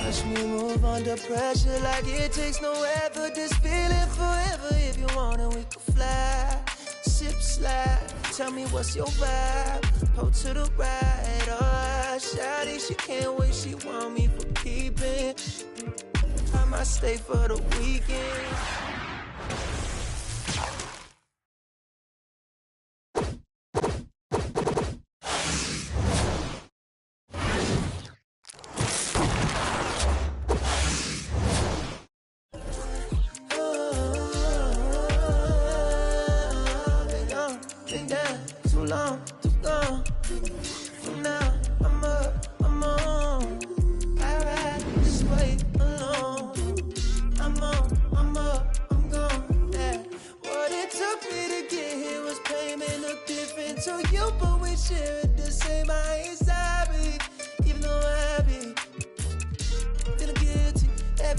Watch me move under pressure like it takes no effort. This feeling forever. If you want it, we can fly. Sip slide. Tell me what's your vibe. Pull to the right. Oh, shawty, she can't wait. She want me for keeping. I might stay for the weekend.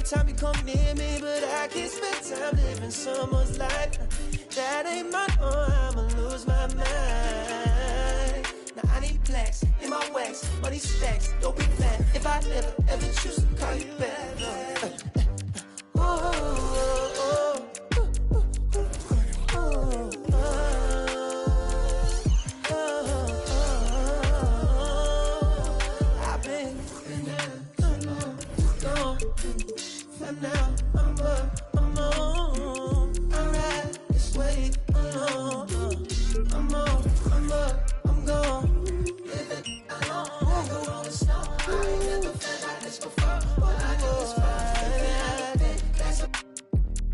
Time you come near me, but I can't spend time living someone's life. That ain't my own, I'ma lose my mind. Now I need plaques in my wax, money stacks, don't be mad if I ever choose to call you back. I've been now I'm up, I'm on. I ride this way alone. I'm up, I'm gone. Living alone. I go on the snow. I ain't never felt like this before. All I do is fight.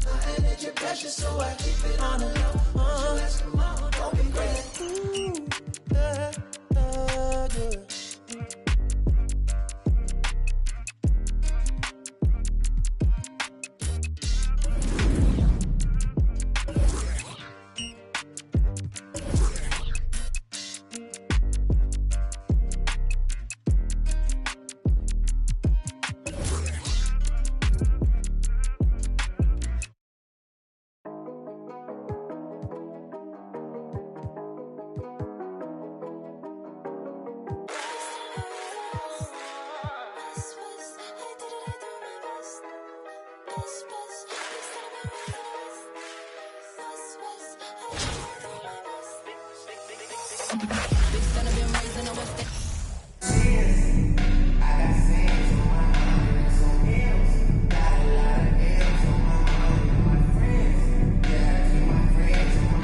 My energy pressure, so I keep it on the low. Let's come on, don't be crazy.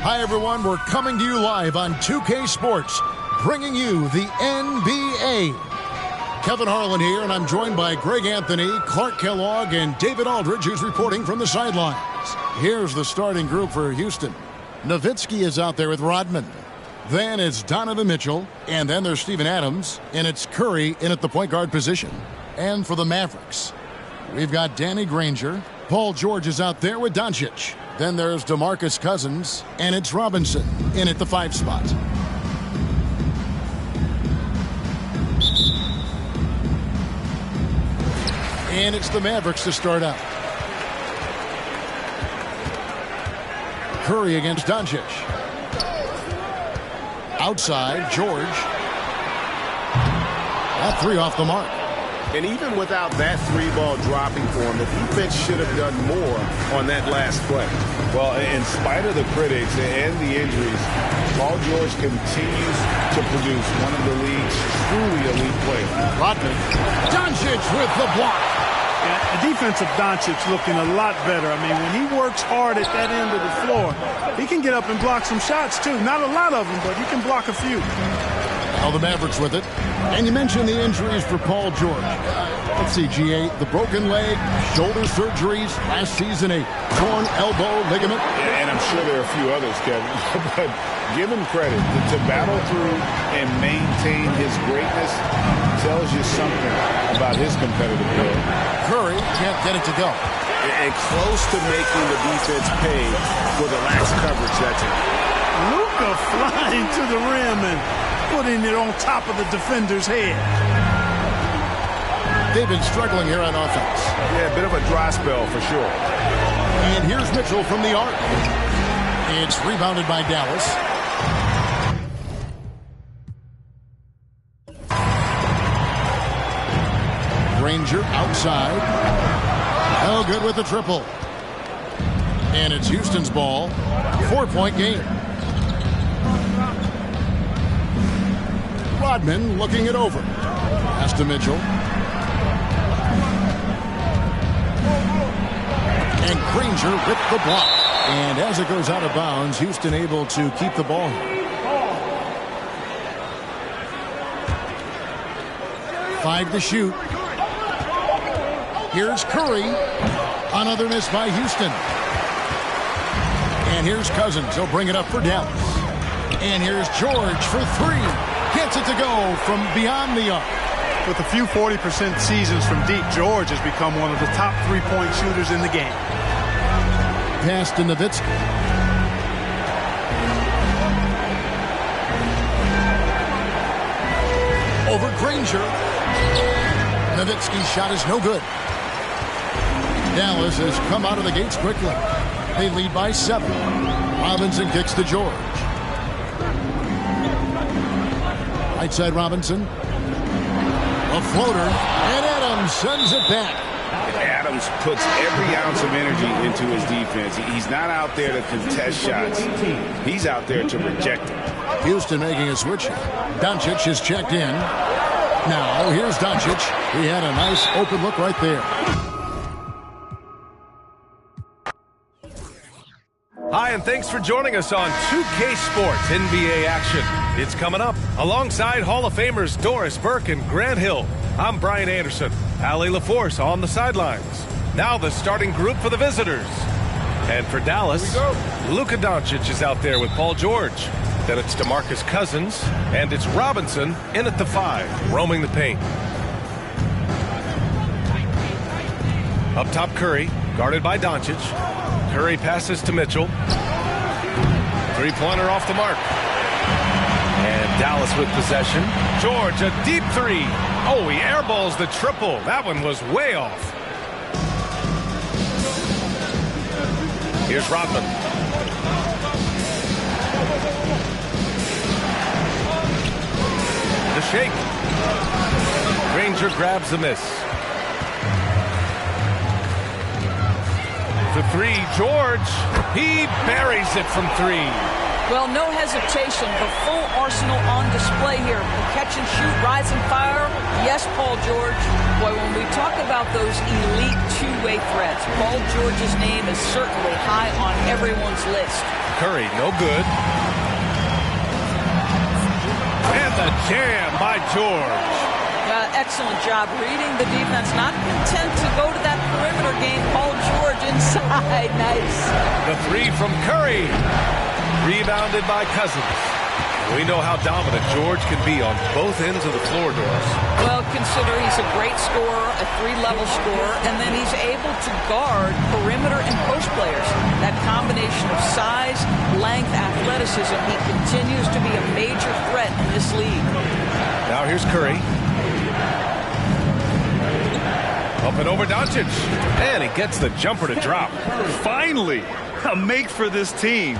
Hi, everyone. We're coming to you live on 2K Sports, bringing you the NBA. Kevin Harlan here, and I'm joined by Greg Anthony, Clark Kellogg, and David Aldridge, who's reporting from the sidelines. Here's the starting group for Houston. Nowitzki is out there with Rodman. Then it's Donovan Mitchell, and then there's Steven Adams, and it's Curry in at the point guard position. And for the Mavericks, we've got Danny Granger. Paul George is out there with Doncic. Then there's DeMarcus Cousins, and it's Robinson in at the 5 spot. And it's the Mavericks to start out. Curry against Doncic. Outside, George. That 3 off the mark. And even without that 3-ball dropping for him, the defense should have done more on that last play. Well, in spite of the critics and the injuries, Paul George continues to produce one of the league's truly elite players. Rodman. Doncic with the block. Yeah, the defense of Doncic looking a lot better. I mean, when he works hard at that end of the floor, he can get up and block some shots, too. Not a lot of them, but he can block a few. Now the Mavericks with it. And you mentioned the injuries for Paul George. Let's see, G8, the broken leg, shoulder surgeries, last season a torn elbow ligament. And I'm sure there are a few others, Kevin. But give him credit. To battle through and maintain his greatness tells you something about his competitive play. Curry can't get it to go. And close to making the defense pay for the lax coverage that's in. Luka flying to the rim and putting it on top of the defender's head. They've been struggling here on offense. Yeah, a bit of a dry spell for sure. And here's Mitchell from the arc. It's rebounded by Dallas. Granger outside. Oh, good with the triple. And it's Houston's ball. 4-point game. Rodman looking it over. Pass to Mitchell. And Granger with the block. And as it goes out of bounds, Houston able to keep the ball. Five to shoot. Here's Curry. Another miss by Houston. And here's Cousins. He'll bring it up for Dallas. And here's George for three. Gets it to go from beyond the arc. With a few 40% seasons from deep, George has become one of the top three-point shooters in the game. Pass to Nowitzki. Over Granger. Nowitzki's shot is no good. Dallas has come out of the gates quickly. They lead by 7. Robinson kicks to George. Right side Robinson. A floater. And Adams sends it back. Adams puts every ounce of energy into his defense. He's not out there to contest shots. He's out there to reject it. Houston making a switch. Doncic is checked in. Now here's Doncic. He had a nice open look right there. Hi, and thanks for joining us on 2K Sports NBA action. It's coming up alongside Hall of Famers Doris Burke and Grant Hill. I'm Brian Anderson. Allie LaForce on the sidelines. Now the starting group for the visitors. And for Dallas, Luka Doncic is out there with Paul George. Then it's DeMarcus Cousins, and it's Robinson in at the 5, roaming the paint. Up top, Curry, guarded by Doncic. Curry passes to Mitchell. Three-pointer off the mark. And Dallas with possession. George, a deep three. Oh, he airballs the triple. That one was way off. Here's Rodman. The shake. Granger grabs the miss. The three, George. He buries it from 3. Well, no hesitation. The full arsenal on display here. The catch and shoot, rise and fire. Yes, Paul George. Boy, when we talk about those elite two-way threats, Paul George's name is certainly high on everyone's list. Curry, no good. And the jam by George. Excellent job reading the defense. Not content to go to that perimeter game. Paul George inside. Nice. The 3 from Curry. Rebounded by Cousins. We know how dominant George can be on both ends of the floor, Doris. Well, consider he's a great scorer, a 3-level scorer, and then he's able to guard perimeter and post players. That combination of size, length, athleticism, he continues to be a major threat in this league. Now here's Curry. Up and over Doncic. And he gets the jumper to drop. Finally, a make for this team.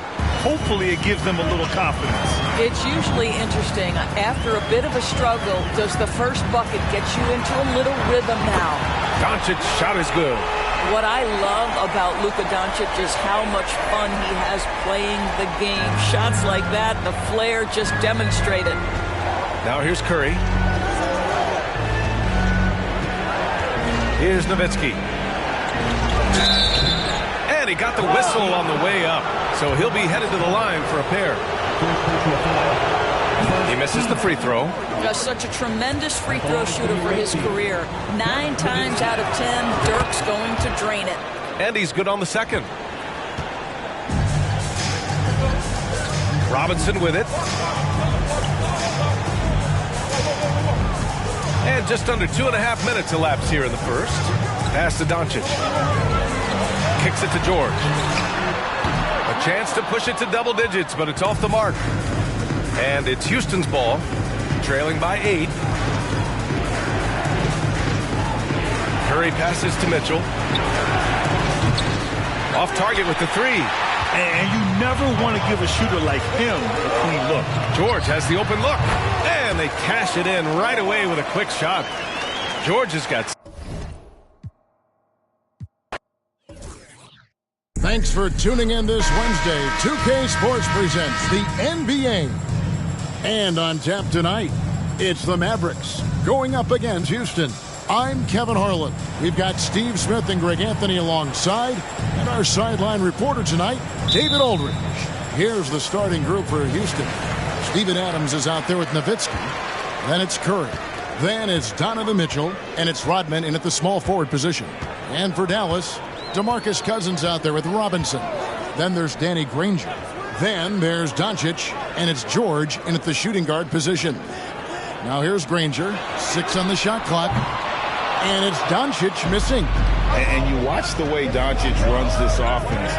Hopefully it gives them a little confidence. It's usually interesting. After a bit of a struggle, does the first bucket get you into a little rhythm now? Doncic's shot is good. What I love about Luka Doncic is how much fun he has playing the game. Shots like that, the flair just demonstrated. Now here's Curry. Here's Nowitzki. And he got the whistle on the way up. So he'll be headed to the line for a pair. He misses the free throw. Just such a tremendous free throw shooter for his career. 9 times out of 10, Dirk's going to drain it. And he's good on the second. Robinson with it. And just under 2.5 minutes elapsed here in the first. Pass to Doncic. Kicks it to George. A chance to push it to double digits, but it's off the mark. And it's Houston's ball, trailing by 8. Curry passes to Mitchell. Off target with the 3. And you never want to give a shooter like him a clean look. George has the open look. And they cash it in right away with a quick shot. George has got... Thanks for tuning in this Wednesday. 2K Sports presents the NBA. And on tap tonight, it's the Mavericks going up against Houston. I'm Kevin Harlan. We've got Steve Smith and Greg Anthony alongside. And our sideline reporter tonight, David Aldridge. Here's the starting group for Houston. Steven Adams is out there with Nowitzki. Then it's Curry. Then it's Donovan Mitchell. And it's Rodman in at the small forward position. And for Dallas, DeMarcus Cousins out there with Robinson. Then there's Danny Granger. Then there's Doncic. And it's George in at the shooting guard position. Now here's Granger. 6 on the shot clock. And it's Doncic missing. And you watch the way Doncic runs this offense.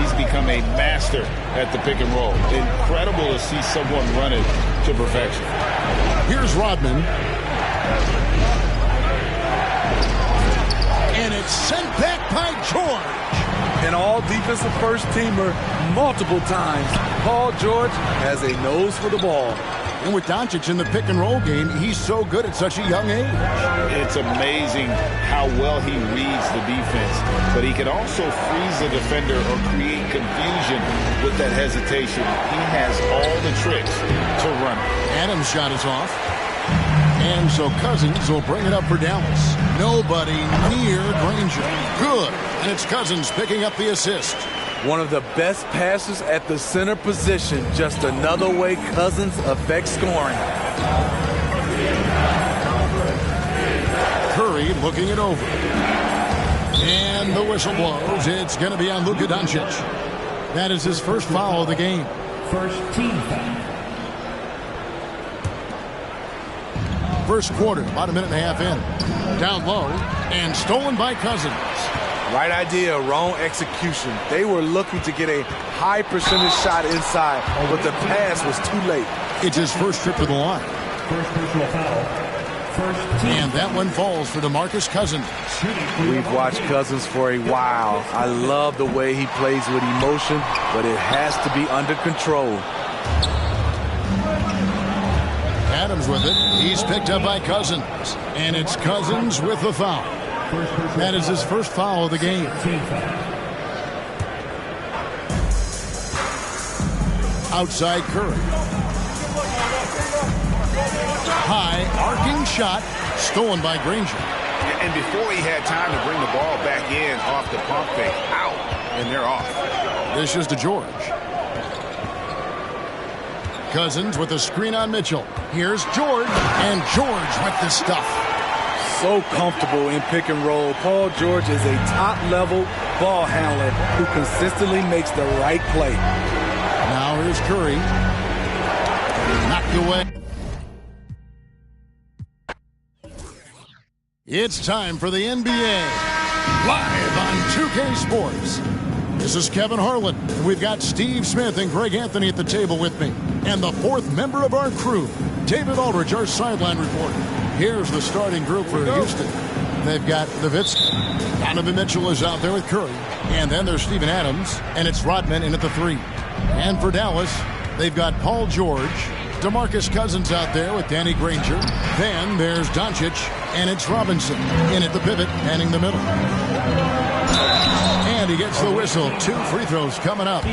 He's become a master at the pick and roll. Incredible to see someone run it to perfection. Here's Rodman. And it's sent back by George. An all-defensive first-teamer multiple times. Paul George has a nose for the ball. And with Doncic in the pick-and-roll game, he's so good at such a young age. It's amazing how well he reads the defense, but he can also freeze the defender or create confusion with that hesitation. He has all the tricks to run it. Adams' shot is off. And so Cousins will bring it up for Dallas. Nobody near Granger. Good. And it's Cousins picking up the assist. One of the best passes at the center position. Just another way Cousins affects scoring. Curry looking it over. And the whistle blows. It's going to be on Luka Doncic. That is his first foul of the game. First team foul. First quarter, about a minute and a half in. Down low, and stolen by Cousins. Right idea, wrong execution. They were looking to get a high percentage shot inside, but the pass was too late. It's his first trip to the line. First personal foul. First team. And that one falls for DeMarcus Cousins. We've watched Cousins for a while. I love the way he plays with emotion, but it has to be under control. Adams with it. He's picked up by Cousins. And it's Cousins with the foul. That is his first foul of the game. Outside Curry. High arcing shot stolen by Granger. And before he had time to bring the ball back in off the pump fake, out, and they're off. This is to George. Cousins with a screen on Mitchell. Here's George, and George with the stuff. So comfortable in pick and roll. Paul George is a top-level ball handler who consistently makes the right play. Now here's Curry. Knocked away. It's time for the NBA. Live on 2K Sports. This is Kevin Harlan. We've got Steve Smith and Greg Anthony at the table with me. And the fourth member of our crew, David Aldridge, our sideline reporter. Here's the starting group for Houston. They've got Nowitzki. Donovan Mitchell is out there with Curry. And then there's Steven Adams. And it's Rodman in at the 3. And for Dallas, they've got Paul George. DeMarcus Cousins out there with Danny Granger. Then there's Doncic. And it's Robinson in at the pivot, manning the middle. And he gets the whistle. 2 free throws coming up.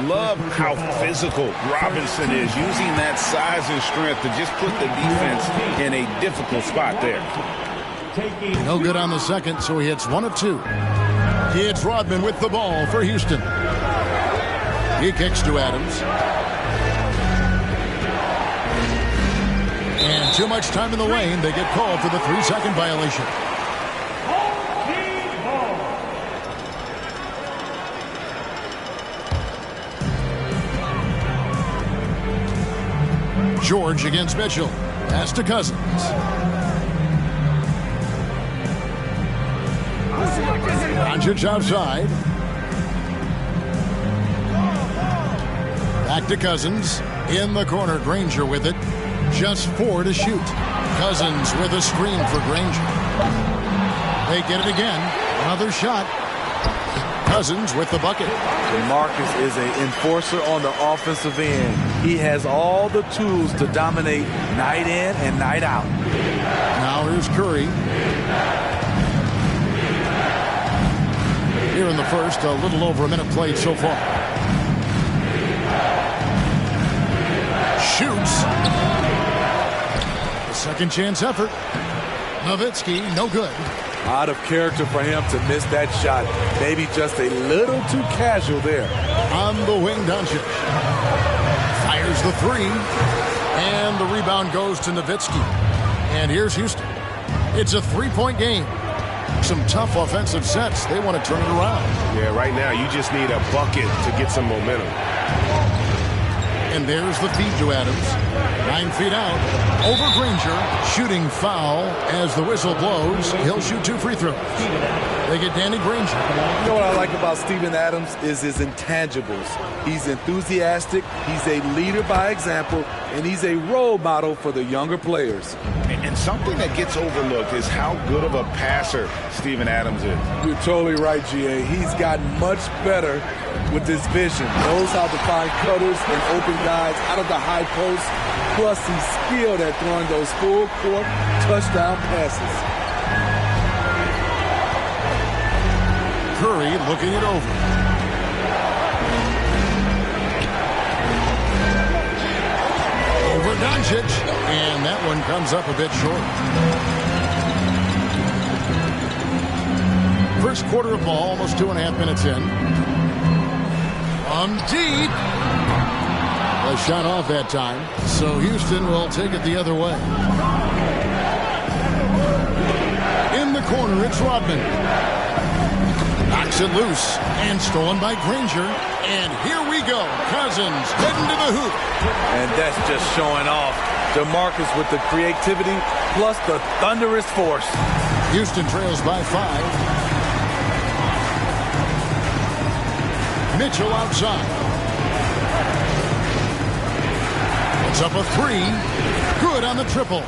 Love how physical Robinson is, using that size and strength to just put the defense in a difficult spot there. No good on the second, so he hits 1 of 2. It's Rodman with the ball for Houston. He kicks to Adams. And too much time in the lane. They get called for the 3-second violation. George against Mitchell. Pass to Cousins. Doncic outside. Back to Cousins. In the corner, Granger with it. Just 4 to shoot. Cousins with a screen for Granger. They get it again. Another shot. Cousins with the bucket. DeMarcus is an enforcer on the offensive end. He has all the tools to dominate night in and night out. Now here's Curry. here in the first. A little over a minute played so far. Shoots. A second chance effort. Nowitzki, no good. Out of character for him to miss that shot. Maybe just a little too casual there. On the wing, Doncic. Fires the three. And the rebound goes to Nowitzki. And here's Houston. It's a three-point game. Some tough offensive sets. They want to turn it around. Yeah, right now you just need a bucket to get some momentum. And there's the feed to Adams. 9 feet out. Over Granger. Shooting foul as the whistle blows. He'll shoot 2 free throws. They get Danny Granger. You know what I like about Steven Adams is his intangibles. He's enthusiastic, he's a leader by example, and he's a role model for the younger players. And something that gets overlooked is how good of a passer Steven Adams is. You're totally right, GA. He's gotten much better with his vision. Knows how to find cutters and open guys out of the high post. Plus, he's skilled at throwing those full-court touchdown passes. Curry looking it over. Over Doncic. And that one comes up a bit short. First quarter of ball, almost 2.5 minutes in. From deep. A shot off that time. So Houston will take it the other way. In the corner, it's Rodman. Knocks it loose and stolen by Granger. And here we go. Cousins heading to the hoop. And that's just showing off. DeMarcus with the creativity plus the thunderous force. Houston trails by 5. Mitchell outside. It's up a 3. Good on the triple.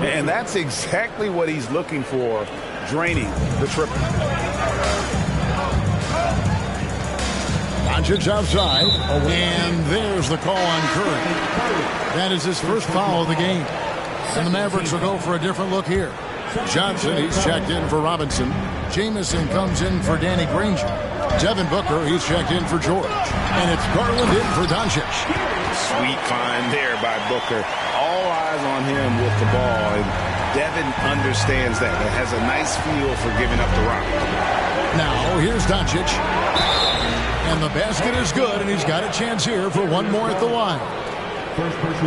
And that's exactly what he's looking for, draining the triple. Doncic outside, and there's the call on Curry. That is his first foul of the game. And the Mavericks will go for a different look here. Johnson, he's checked in for Robinson. Jamison comes in for Danny Granger. Devin Booker, he's checked in for George. And it's Garland in for Doncic. Sweet find there by Booker. All eyes on him with the ball. And Devin understands that. That has a nice feel for giving up the rock. Now, here's Doncic. And the basket is good, and he's got a chance here for one more at the line.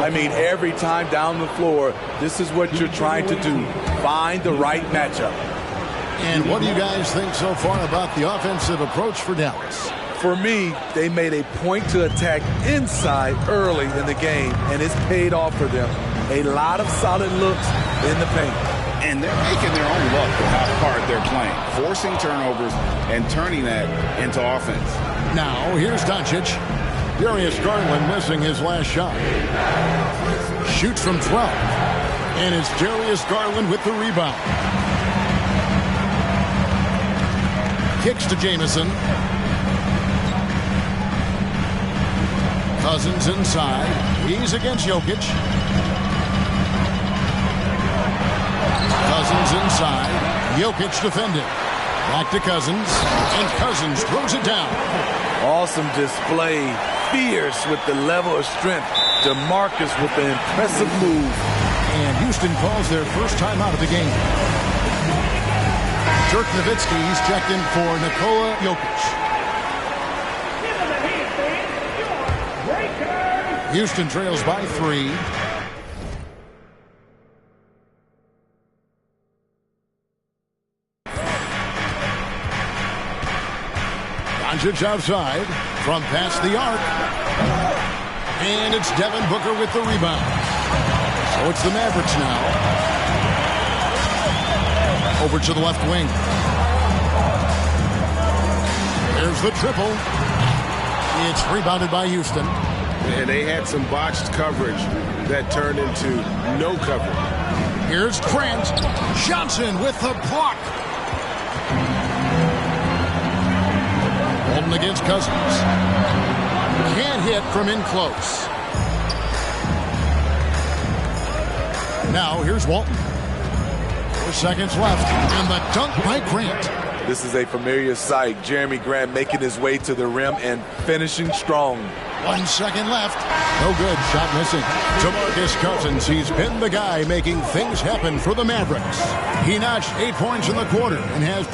I mean, every time down the floor, this is what you're trying to do. Find the right matchup. And what do you guys think so far about the offensive approach for Dallas? For me, they made a point to attack inside early in the game, and it's paid off for them. A lot of solid looks in the paint. And they're making their own luck with how hard they're playing, forcing turnovers and turning that into offense. Now, here's Doncic. Darius Garland missing his last shot. Shoots from 12. And it's Darius Garland with the rebound. Kicks to Jamison. Cousins inside. He's against Jokic. Cousins inside. Jokic defended. Back to Cousins. And Cousins throws it down. Awesome display. Fierce with the level of strength. DeMarcus with the impressive move. And Houston calls their first time out of the game. Dirk Nowitzki, he's checked in for Nikola Jokic. Houston trails by 3. Doncic outside from past the arc. And it's Devin Booker with the rebound. So it's the Mavericks now. Over to the left wing. There's the triple. It's rebounded by Houston. And they had some botched coverage that turned into no coverage. Here's Grant. Johnson with the block. Walton against Cousins. Can't hit from in close. Now here's Walton. 4 seconds left. And the dunk by Grant. This is a familiar sight. Jeremy Grant making his way to the rim and finishing strong. 1 second left. No good. Shot missing. DeMarcus Cousins, he's been the guy making things happen for the Mavericks. He notched 8 points in the quarter and has...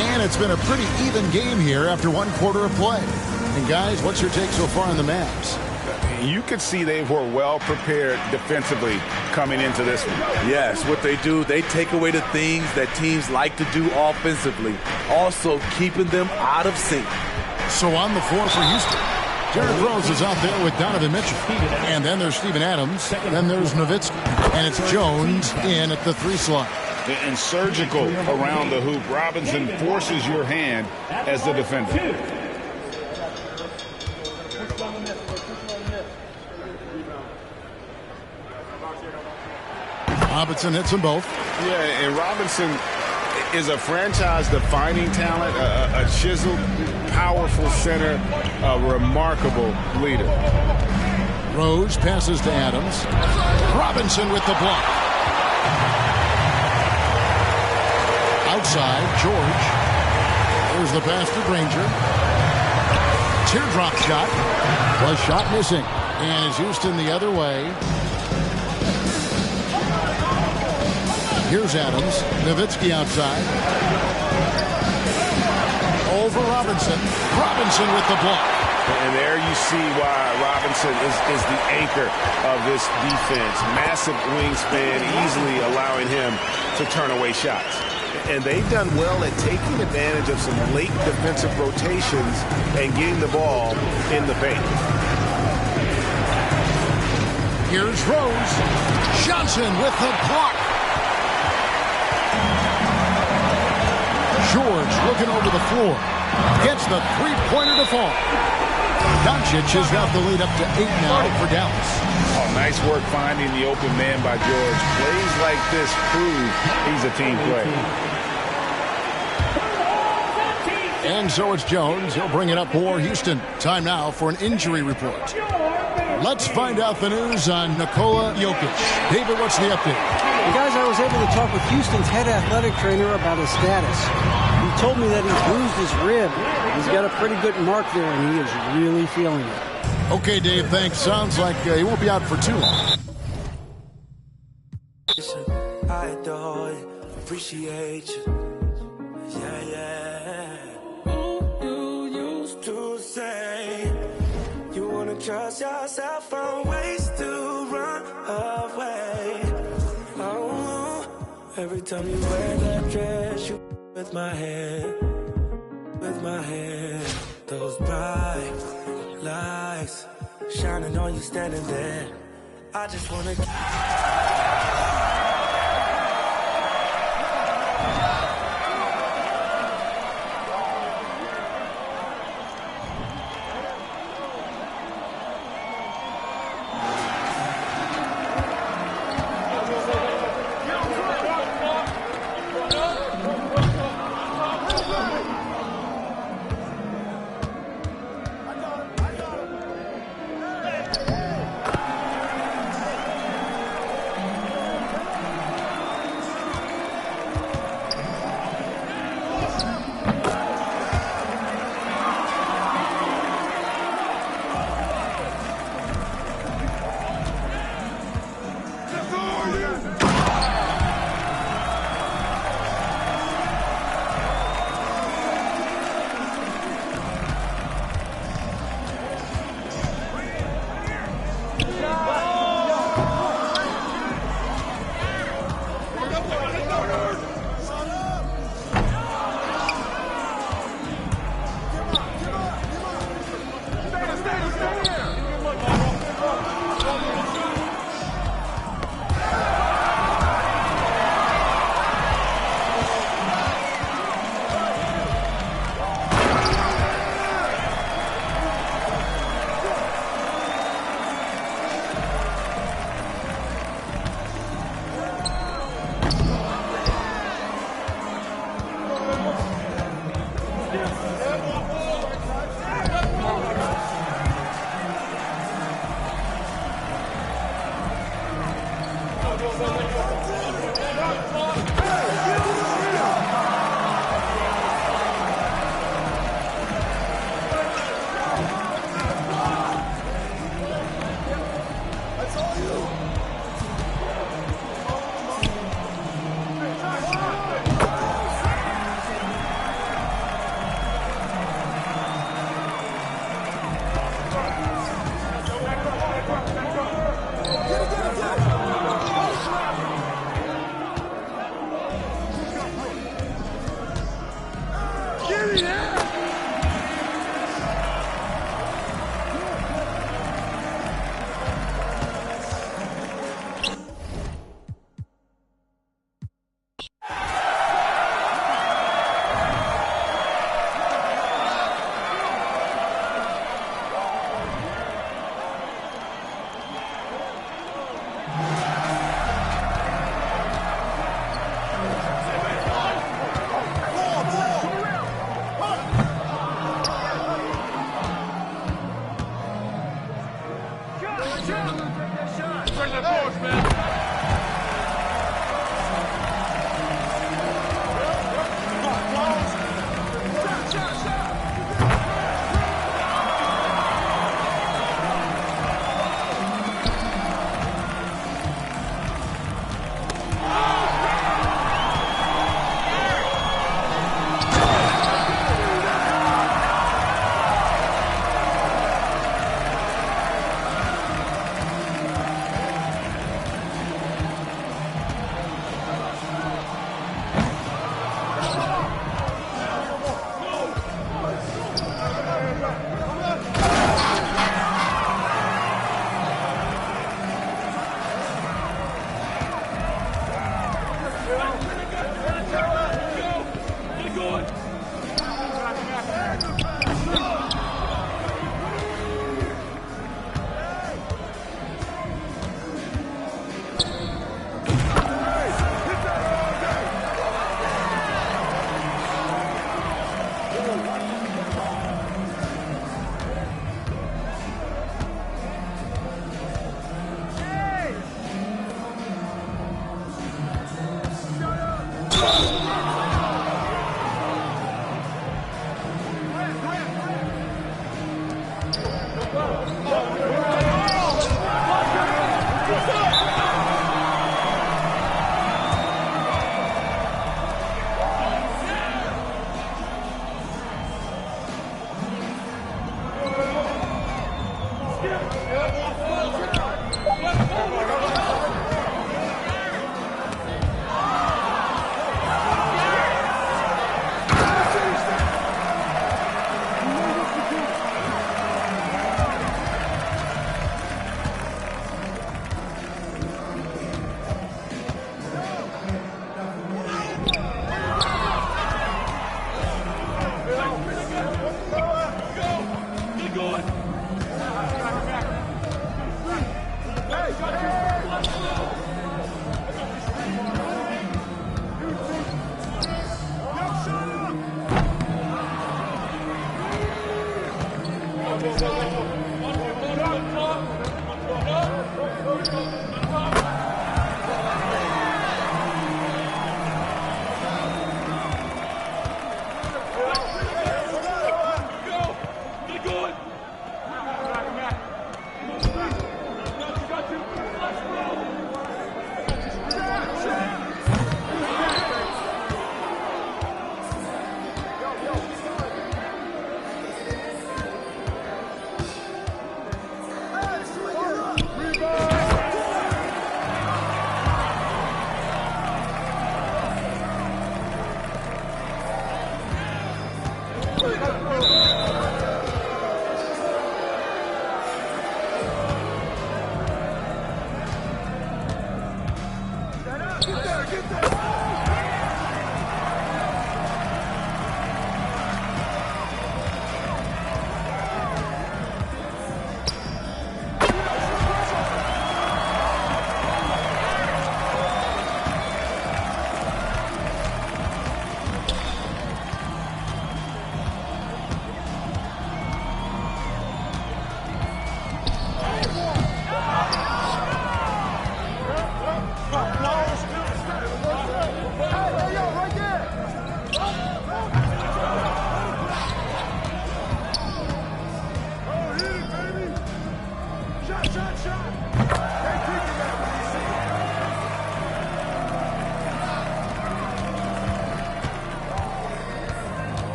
And it's been a pretty even game here after 1 quarter of play. And guys, what's your take so far on the Mavs? You could see they were well prepared defensively coming into this one. Yes, what they do, they take away the things that teams like to do offensively, also keeping them out of sync. So on the floor for Houston, Derrick Rose is out there with Donovan Mitchell. And then there's Steven Adams. Then there's Nowitzki. And it's Jones in at the 3 slot. And surgical around the hoop. Robinson forces your hand as the defender. Robinson hits them both. Yeah, and Robinson is a franchise-defining talent, a chiseled, powerful center, a remarkable leader. Rose passes to Adams. Robinson with the block. Outside, George. There's the pass to Granger. Teardrop shot. Was shot missing. And it's Houston the other way. Here's Adams. Nowitzki outside. Over Robinson. Robinson with the block. And there you see why Robinson is the anchor of this defense. Massive wingspan, easily allowing him to turn away shots. And they've done well at taking advantage of some late defensive rotations and getting the ball in the paint. Here's Rose. Johnson with the block. George looking over the floor. Gets the three-pointer to fall. Doncic has got the lead up to 8 now for Dallas. Oh, nice work finding the open man by George. Plays like this prove he's a team player. And so it's Jones. He'll bring it up for Houston. Time now for an injury report. Let's find out the news on Nikola Jokic. David, what's the update? And guys, I was able to talk with Houston's head athletic trainer about his status. He told me that he's bruised his rib. He's got a pretty good mark there, and he is really feeling it. Okay, Dave, thanks. Sounds like he won't be out for too long. I adore you, appreciate you. Yeah, yeah. Ooh, you used to say you wanna trust yourself, found ways to run away. Oh, every time you wear that dress, you with my hand, those bright lights shining on you standing there. I just wanna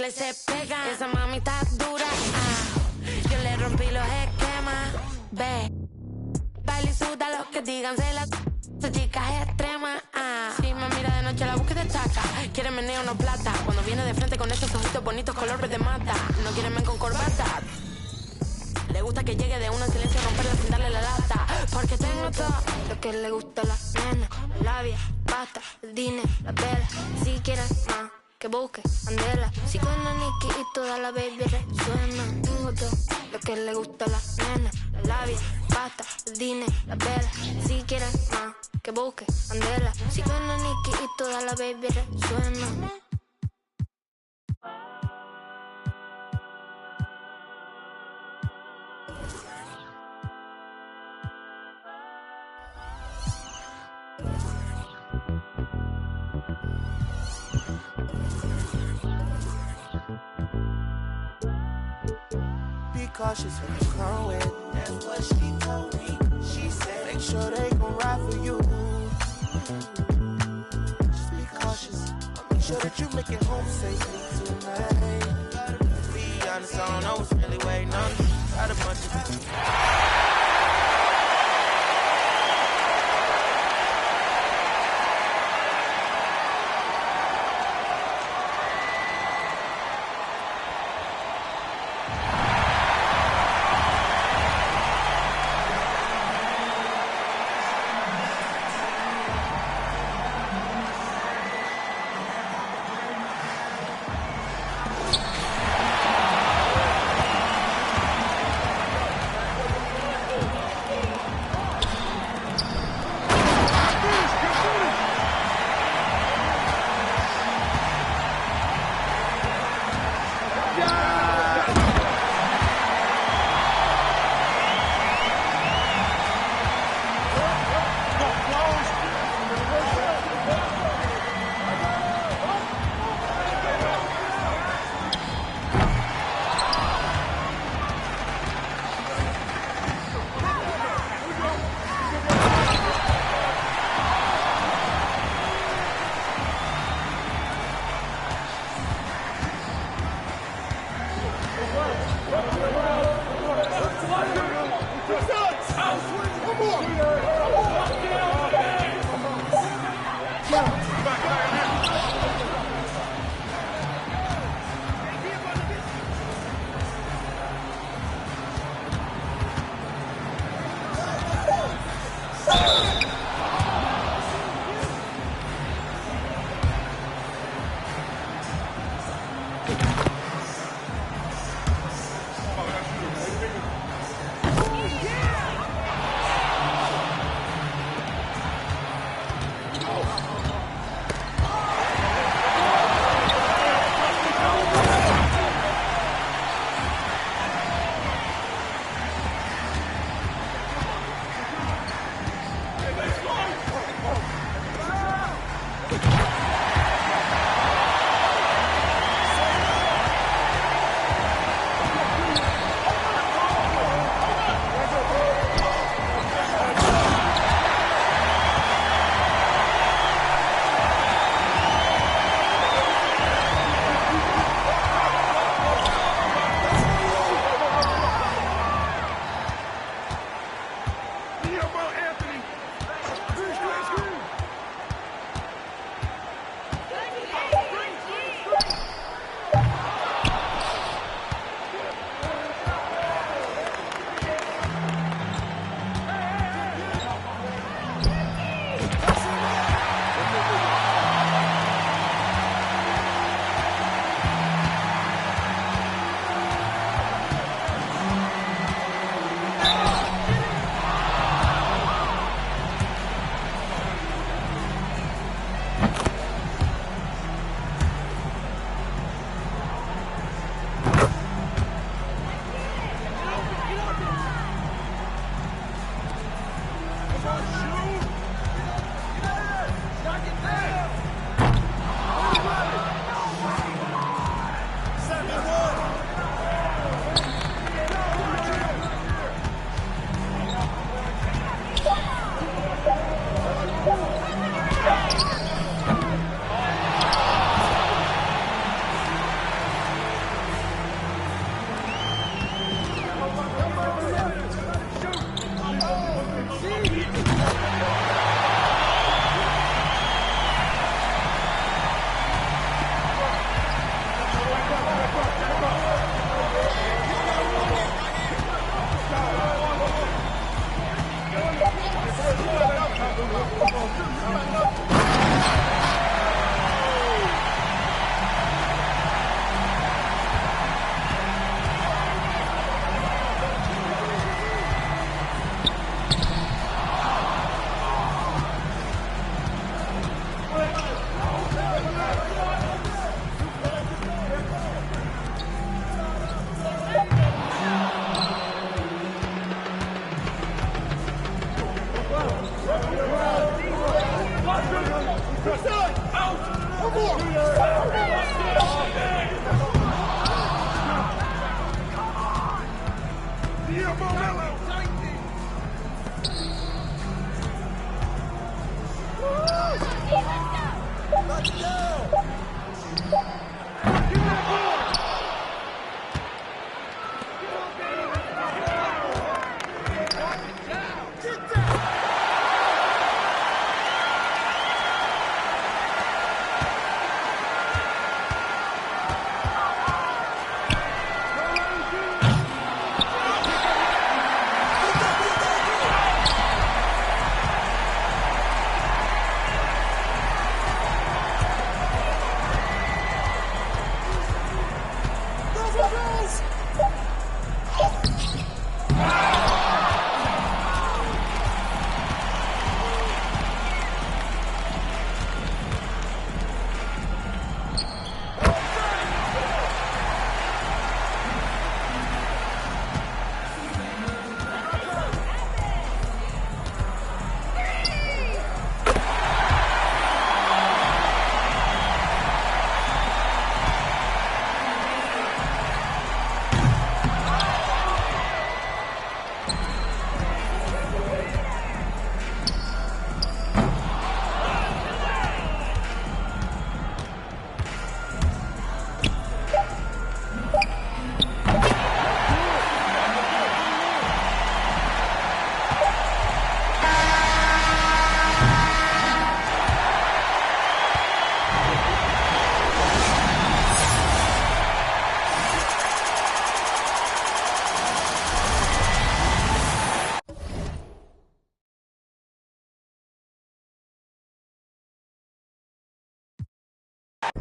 chicle se pega. Esa mami está dura, yo le rompí los esquemas. Ve, baila y suda lo que digan, se la... Esa chica es extrema, Si me mira de noche la búsqueda destaca. Quiere meneo, no plata. Cuando viene de frente con esos ojitos bonitos color verde mata. No quiere men con corbata. Le gusta que llegue de una en silencio, romperla sin darle la lata. Porque tengo todo lo que le gusta a la nena. La labia, pasta, el dinero, la vela. Si quieren más, que busque Andela. Si con la Nicki y toda la baby resuena. Tengo todo lo que le gusta a la nena. La labia, pasta, el dinero, la vela. Si quieren más, que busque Andela. Si con la Nicki y toda la baby resuena. Cautious when you come with. That's what she told me. She said, make sure they gon' ride for you. Just be cautious. I'll make sure that you make it home safely tonight. To be honest, I don't know what's really waiting on me. Got a bunch of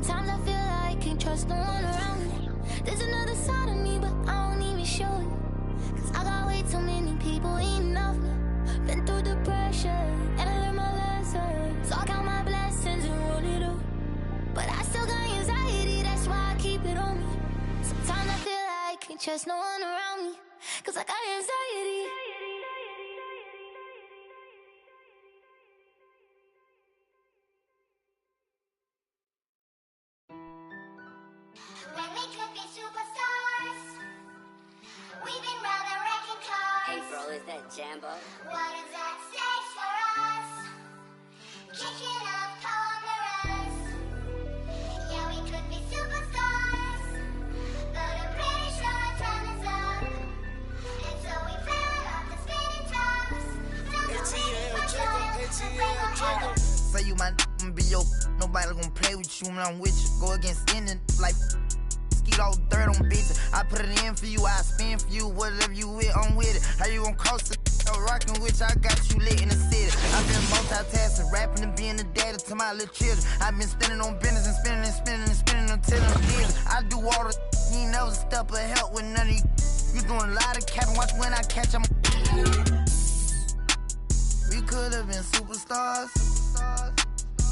Times I feel like I can't trust no one around me. There's another side of me, but I don't even show it. Cause I got way too many people eating off me. Been through depression, and I learned my lesson. So I count my blessings and roll it up. But I still got anxiety, that's why I keep it on me. Sometimes I feel like I can't trust no one around me. Cause I got anxiety. When we could be superstars, we've been robbing wrecking cars. Hey bro, is that Jambo? What is that stage for us? Kicking up cold mirrors. Yeah, we could be superstars, but I'm pretty sure our time is up. And so we fell off the spinning tops. ATL, say you my n***, be your nobody gonna play with you when I'm with you. Go against any like skeet all dirt on bitches. I put it in for you, I spin for you. Whatever you with, I'm with it. How you gon' cross the rockin' with you? I got you lit in the city. I've been multitasking, rapping and being the daddy to my little children. I've been spending on business and spending and spending and spending until I'm dead. I do all the you ain't never step of help with none of you. You doing a lot of capping, watch when I catch them. We could have been superstars.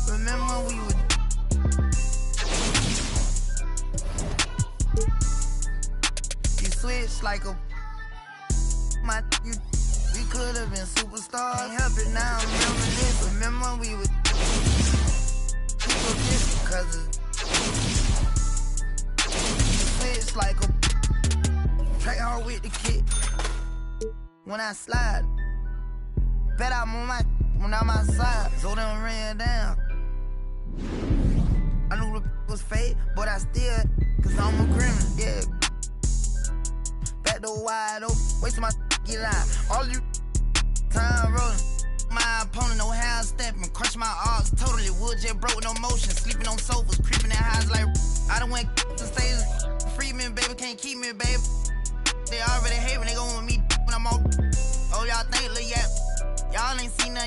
Remember we would. You switch like a my you. We could have been superstars. Can't help it now. Remember this. Remember we would. People just because of. You switch like a. Track hard with the kick. When I slide, bet I'm on my when I'm outside. So them ran down. I knew the was fake, but I still, cause I'm a criminal, yeah. Back door wide open, wait till my get out. All you time rolling. My opponent, no hand stepping, crush my arms totally. Wood jet broke, no motion, sleeping on sofas, creeping in highs like I done went to stages. Free me, baby, can't keep me, baby. They already hate when they go with me when I'm on. Oh, y'all think, look, yeah. Y'all ain't seen nothing.